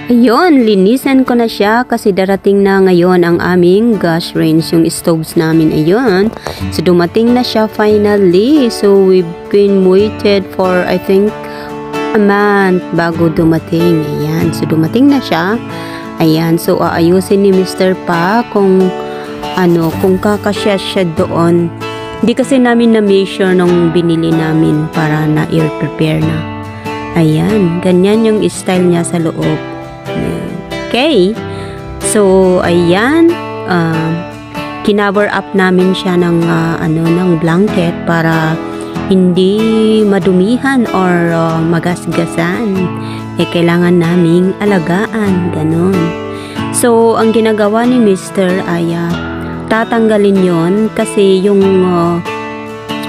Ayun, linisan ko na siya kasi darating na ngayon ang aming gas range, yung stoves namin. Ayun, so dumating na siya finally. So we've been waited for I think a month bago dumating. Ayan, so dumating na siya. Ayan, so aayusin ni Mr. Pa kung kung kakasya siya doon. Hindi kasi namin na-measure nung binili namin para na air prepare na. Ayan, ganyan yung style niya sa loob. Okay, so ayan, kinover up namin siya ng ng blanket para hindi madumihan or magasgasan. Kailangan naming alagaan, ganon. So ang ginagawa ni Mr. ay tatanggalin yon kasi yung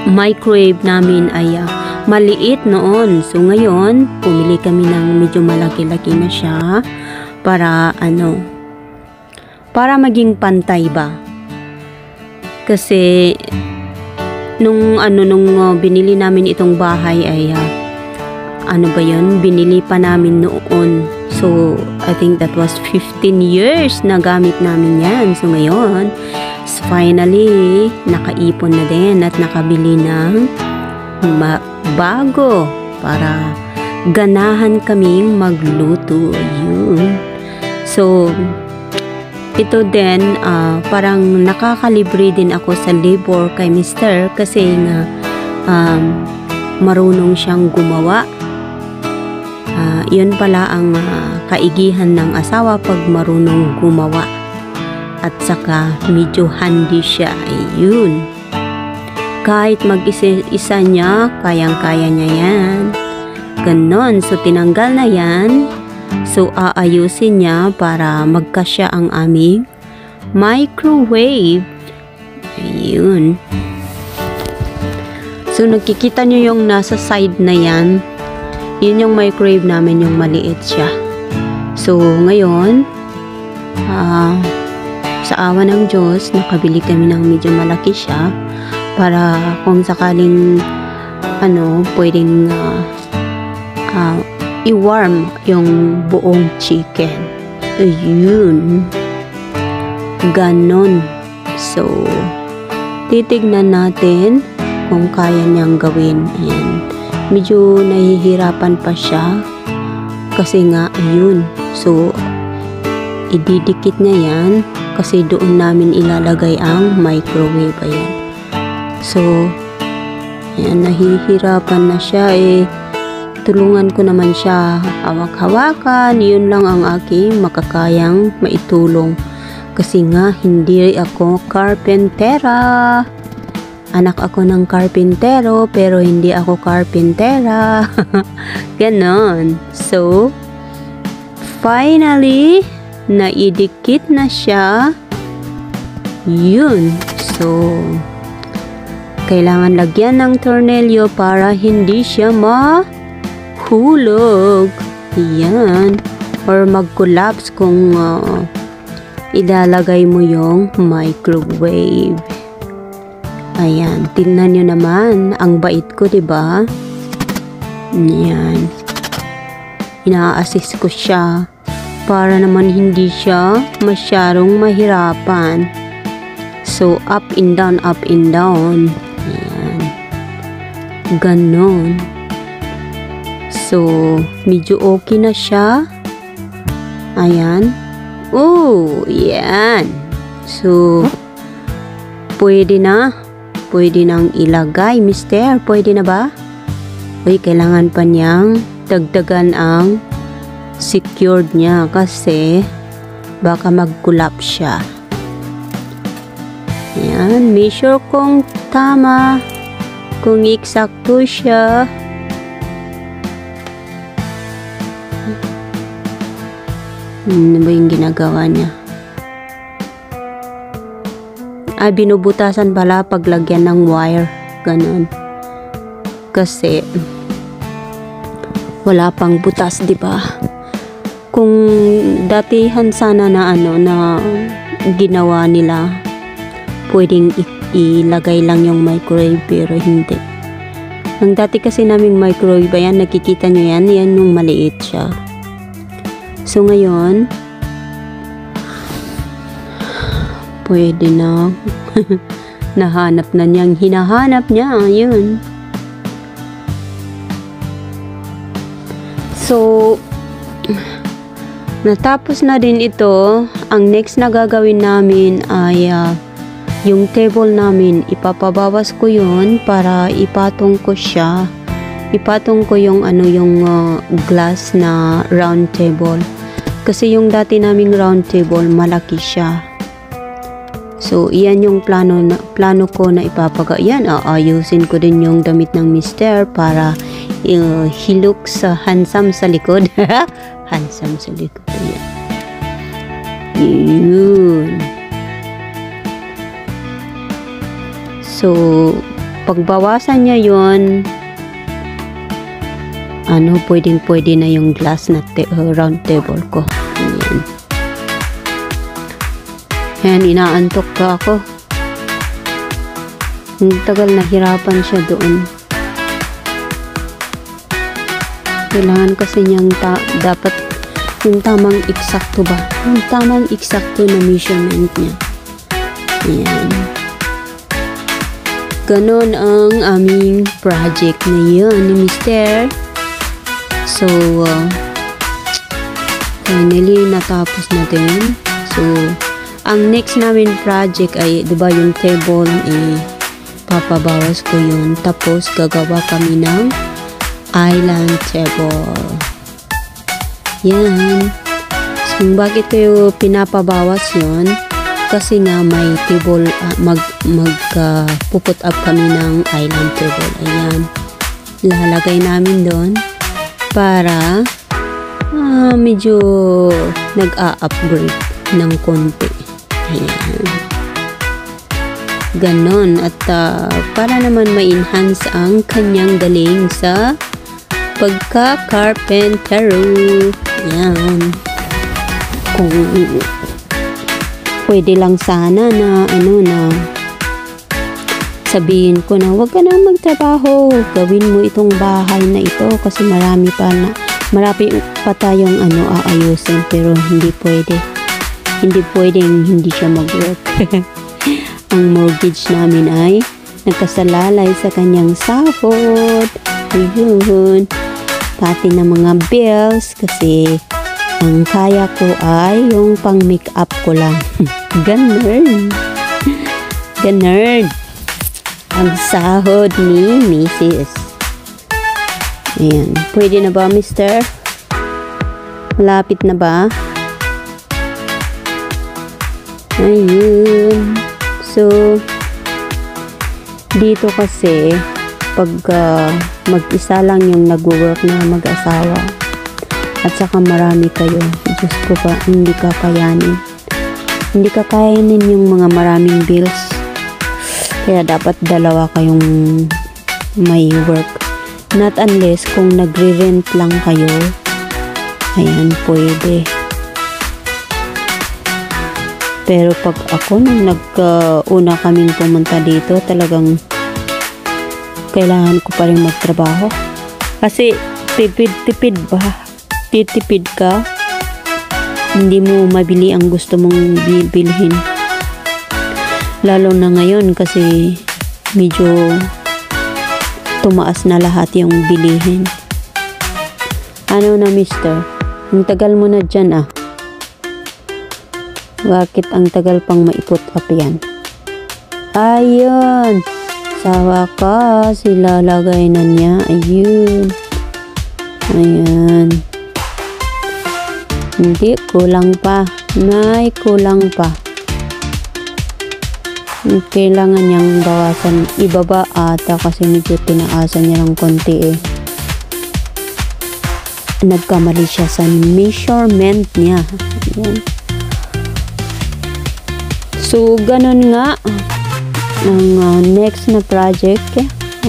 microwave namin ay maliit noon. So ngayon, pumili kami ng medyo malaki-laki na siya para para maging pantay ba. Kasi nung binili namin itong bahay ay binili pa namin noon. So I think that was 15 years na gamit namin yan. So ngayon, finally nakaipon na din at nakabili ng bago para ganahan kaming magluto. Yun. So ito din parang nakakalibre din ako sa labor kay Mr. kasi nga marunong siyang gumawa. Yun pala ang kaigihan ng asawa pag marunong gumawa. At saka medyo handy siya. Ayun. Kahit mag-isa niya, kayang-kaya niya yan. Ganon. So tinanggal na yan. So aayusin niya para magkasya ang aming microwave. Ayun. So nakikita niyo yung nasa side na yan. Yun yung microwave namin, yung maliit siya. So ngayon, sa awa ng Diyos, nakabili kami ng medyo malaki siya para kung sakaling pwedeng i-warm yung buong chicken. Ayun. Ganon. So, titignan natin kung kaya niyang gawin. Ayan. Medyo nahihirapan pa siya kasi nga, ayun. So, ididikit niya yan kasi doon namin ilalagay ang microwave. Ayan. So, ayan, nahihirapan na siya tulungan ko naman siya hawak-hawakan. Yun lang ang aking makakayang maitulong. Kasi nga, hindi ako karpentera. Anak ako ng karpentero, pero hindi ako karpentera. Ganon. So, finally, naidikit na siya. Yun. So, kailangan lagyan ng tornilyo para hindi siya hulog. Yan. Or mag-collapse kung ilalagay mo yung microwave. Ayan. Tingnan nyo naman. Ang bait ko, diba? Yan. Ina-assist ko siya para naman hindi siya masyadong mahirapan. So, up and down, up and down. Ayan. Ganon. So, medyo okay na siya. Ayan. Oh, yan. So, pwede na. Pwede nang ilagay. Mister, pwede na ba? Uy, kailangan pa niyang dagdagan ang secured niya kasi baka mag-collapse siya. Ayan. Measure kung tama. Kung eksakto siya. Ano ba yung ginagawa niya? Binubutasan pala paglagyan ng wire. Ganon. Kasi wala pang butas, di ba? Kung datihan sana na na ginawa nila, pwedeng ilagay lang yung microwave, pero hindi. Ang dati kasi naming microwave, ayan, nakikita nyo yan, yan yung maliit siya. So ngayon, pwede na. Nahanap na niyang hinahanap niya. Ayun. So, natapos na din ito. Ang next na gagawin namin ay yung table namin. Ipapabawas ko yun para ipatong ko siya. Ipatong ko yung yung glass na round table. Kasi yung dati naming round table, malaki siya. So, iyan yung plano ko na ipapaga. Yan, aayusin ko din yung damit ng mister para he looks handsome sa likod. Handsome sa likod. Yan. Yun. So, pagbawasan niya yun, pwedeng-pwede na yung glass na round table ko. Yan. Ayan, inaantok ka ako. Ang tagal nahirapan siya doon. Kailangan kasi niyang dapat yung tamang eksakto ba? Yung tamang eksakto na measurement niya. Ayan. Ganon ang aming project na yun ni Mr. So, finally, natapos na din. So, ang next namin project ay, diba yung table, papabawas ko yun. Tapos, gagawa kami ng island table. Yan. So, bakit ko pinapabawas yun? Kasi nga may table, puput up kami ng island table. Ayan. Lalagay namin doon para medyo nag-a-upgrade ng konti. Ayan. Ganon. At para naman ma-enhance ang kanyang galing sa pagka-carpentero. Ayan. Kung pwede lang sana na sabihin ko na wag ka na magtrabaho, gawin mo itong bahay na ito kasi marami pa tayong aayusin, pero hindi pwede. Hindi pwedeng hindi siya mag-work. Ang mortgage namin ay nagkasalalay sa kanyang sahod. Ayun. Pati na mga bills kasi ang kaya ko ay yung pang make up ko lang. Ganon. Ganon. Ang sahod ni Mrs. Ayan. Pwede na ba, Mister? Malapit na ba? Ayun. So, dito kasi, pag mag-isa lang yung nag-work na mag-asawa, at saka marami kayo, Diyos ko pa, hindi kakayanin. Hindi kakayanin yung mga maraming bills. Kaya dapat dalawa kayong may work. Not unless kung nagre-rent lang kayo, ayan, pwede. Pero pag ako, nung nag-una kaming pumunta dito, talagang kailangan ko pa rin magtrabaho. Kasi, tipid ba? Titipid ka, hindi mo mabili ang gusto mong bibilhin. Lalo na ngayon kasi medyo tumaas na lahat yung bilihin. Ano na, mister? Ang tagal mo na dyan, Bakit ang tagal pang maiput up yan? Ayun! Sa wakas, ilalagay na niya. Ayun. Ayan. Hindi, kulang pa. May kulang pa. Kailangan niyang bawasan. Ibaba ata kasi medyo tinaasan niya ng konti Nagkamali siya sa measurement niya. Ayan. So, ganun nga. Ang next na project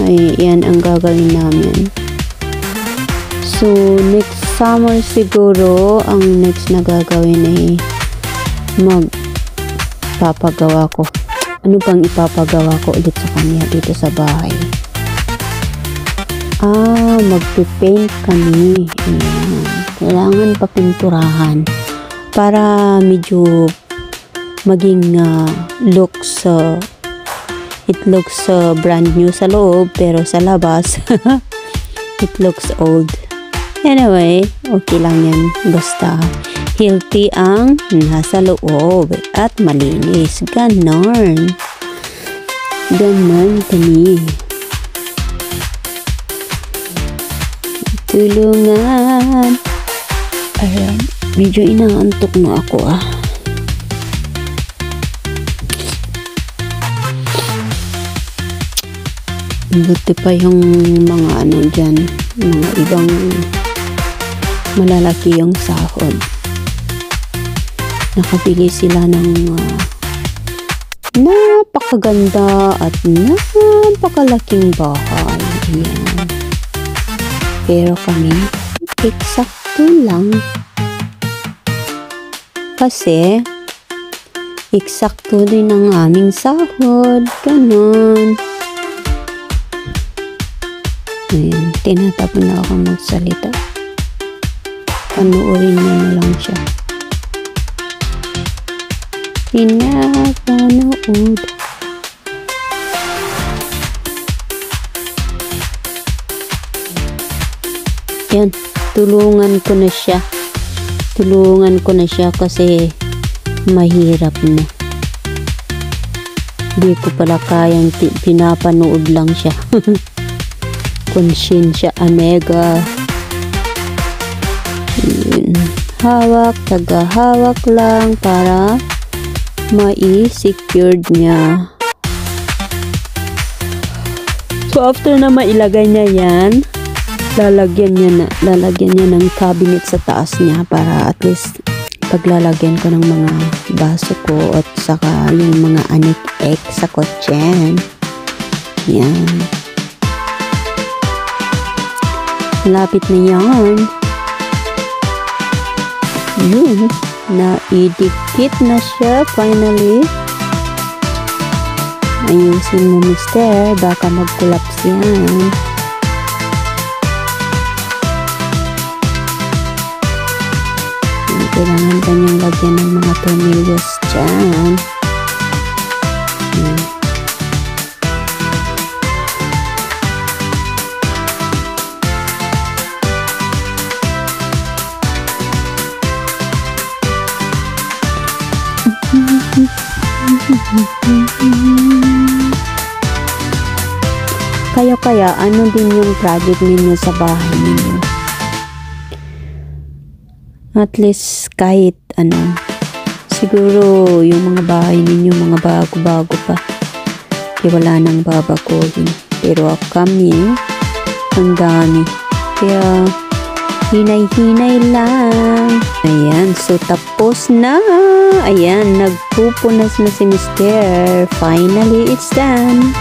ay yan ang gagawin namin. So, next summer siguro, ang next na gagawin ay magpapagawa ko. Ano bang ipapagawa ko ulit sa kanya dito sa bahay? Magpipaint kami. Ayan. Kailangan papinturahan para medyo maging it looks brand new sa loob, pero sa labas it looks old. Anyway, okay lang yan, basta healthy ang nasa loob at malinis. Ganon kami. Tulungan. Ayan, medyo inaantok na ako Buti pa yung mga dyan, mga ibang malalaki yung sahod. Nakabili sila ng napakaganda at napakalaking bahay. Ayan. Pero kami, eksakto lang. Kasi, eksakto din ang aming sahod. Ganon. Ayan, tinatapon na ako magsalita. Panuorin niyo na lang siya. Pinapanood. Yan, tulungan ko na siya. Kasi mahirap na. Hindi ko pala kayang pinapanood lang siya. Konsensya Omega. Tagahawak lang para mai-secured niya. So after na mailagay niya yan, lalagyan niya ng cabinet sa taas niya para at least paglalagyan ko ng mga baso ko at saka yung mga anik-ek sa kotse. Yan. Malapit na yan. Yun. Naidikit na siya finally. Ayusin mo, mister. Baka mag-collapse yan. Kailangan kanyang lagyan ng mga tornillos dyan. Yan. Kaya ano din yung project ninyo sa bahay ninyo? At least kahit siguro yung mga bahay ninyo mga bago-bago pa, kaya wala nang babaguhin. Pero kami, ang dami. Kaya hinay-hinay lang. Ayan, so tapos na. Ayan, nagpupunas na si Mister. Finally, it's done.